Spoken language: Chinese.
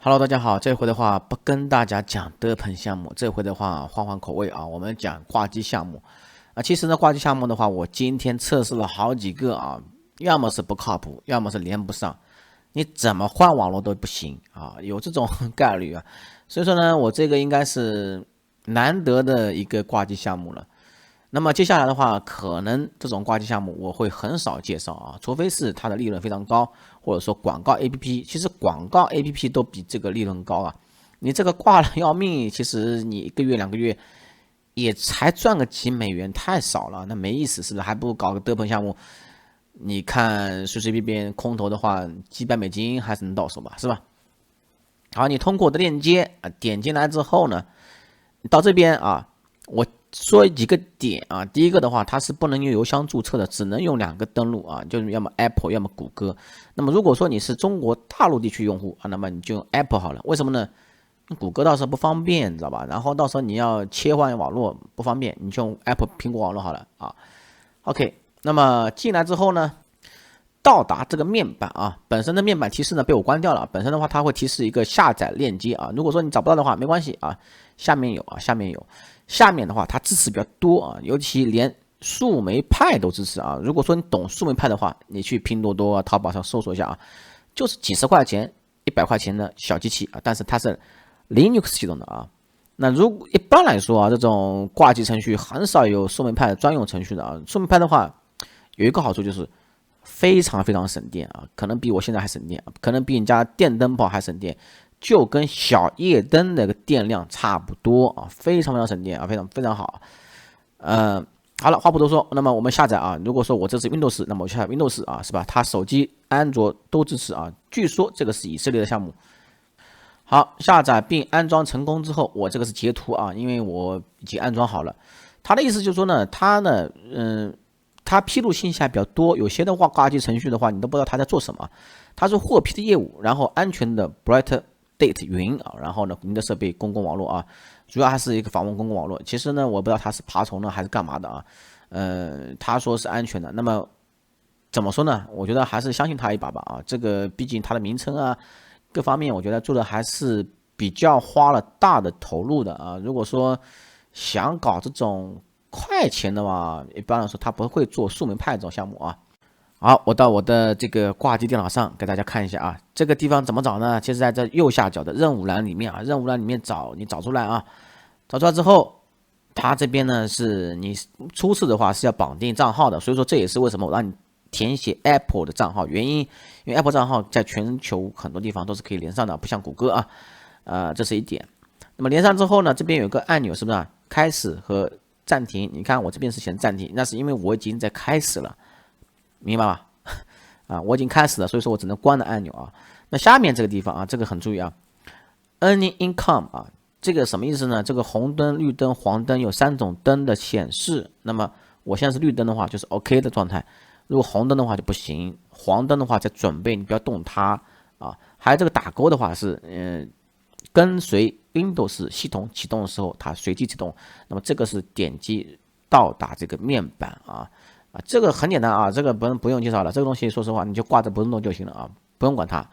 Hello，大家好，这回的话不跟大家讲德鹏项目，这回的话换换口味啊，我们讲挂机项目啊。其实呢，挂机项目的话，我今天测试了好几个啊，要么是不靠谱，要么是连不上，你怎么换网络都不行啊，有这种概率啊。所以说呢，我这个应该是难得的一个挂机项目了。那么接下来的话，可能这种挂机项目我会很少介绍啊，除非是它的利润非常高，或者说广告 APP，其实广告 APP 都比这个利润高啊。你这个挂了要命，其实你一个月两个月也才赚个几美元，太少了，那没意思，是不是？还不如搞个德鹏项目，你看随随便便空投的话，几百美金还是能到手吧，是吧？好，你通过我的链接啊，点进来之后呢，到这边啊，我说几个点啊。第一个的话，它是不能用邮箱注册的，只能用两个登录啊，就是要么 Apple，要么谷歌。那么如果说你是中国大陆地区用户啊，那么你就用 Apple 好了。为什么呢？谷歌到时候不方便，你知道吧？然后到时候你要切换网络不方便，你就用 Apple 苹果网络好了啊。OK，那么进来之后呢，到达这个面板啊，本身的面板提示呢被我关掉了。本身的话，它会提示一个下载链接啊。如果说你找不到的话，没关系啊，下面有啊，下面有。下面的话，它支持比较多啊，尤其连树莓派都支持啊。如果说你懂树莓派的话，你去拼多多、淘宝上搜索一下啊，就是几十块钱、100块钱的小机器啊，但是它是 Linux 系统的啊。那一般来说啊，这种挂机程序很少有树莓派专用程序的啊。树莓派的话，有一个好处就是非常非常省电啊，可能比我现在还省电，可能比你家电灯泡还省电，就跟小夜灯那个电量差不多啊，非常非常省电啊，非常非常好。好了，话不多说，那么我们下载啊。如果说我这是 Windows，那么我下载 Windows 啊，是吧？它手机、安卓都支持啊。据说这个是以色列的项目。好，下载并安装成功之后，我这个是截图啊，因为我已经安装好了。他的意思就是说呢，它披露信息还比较多，有些的话挂机程序的话，你都不知道它在做什么。它是获批的业务，然后安全的 Bright Date 云啊，然后呢，您的设备公共网络啊，主要还是一个访问公共网络。其实呢，我不知道它是爬虫呢还是干嘛的啊。他说是安全的，那么怎么说呢？我觉得还是相信他一把吧啊。这个毕竟它的名称啊，各方面我觉得做的还是比较花了大的投入的啊。如果说想搞这种快钱的话，一般来说他不会做树莓派这种项目啊。好，我到我的这个挂机电脑上给大家看一下啊，这个地方怎么找呢？其实在这右下角的任务栏里面啊，任务栏里面找，你找出来啊，找出来之后，它这边呢是你初次的话是要绑定账号的，所以说这也是为什么我让你填写 Apple 的账号原因，因为 Apple 账号在全球很多地方都是可以连上的，不像谷歌啊，这是一点。那么连上之后呢，这边有个按钮是不是啊？开始和暂停，你看我这边是显暂停，那是因为我已经在开始了。明白吧？啊，我已经开始了，所以说我只能关了按钮啊。那下面这个地方啊，这个很注意啊，Earning Income 啊，这个什么意思呢？这个红灯、绿灯、黄灯有3种灯的显示。那么我现在是绿灯的话，就是 OK 的状态；如果红灯的话就不行，黄灯的话在准备，你不要动它啊。还有这个打勾的话是，跟随 Windows 系统启动的时候，它随机启动。那么这个是点击到达这个面板啊。这个很简单啊，这个不用介绍了，这个东西说实话你就挂着不动就行了啊，不用管它。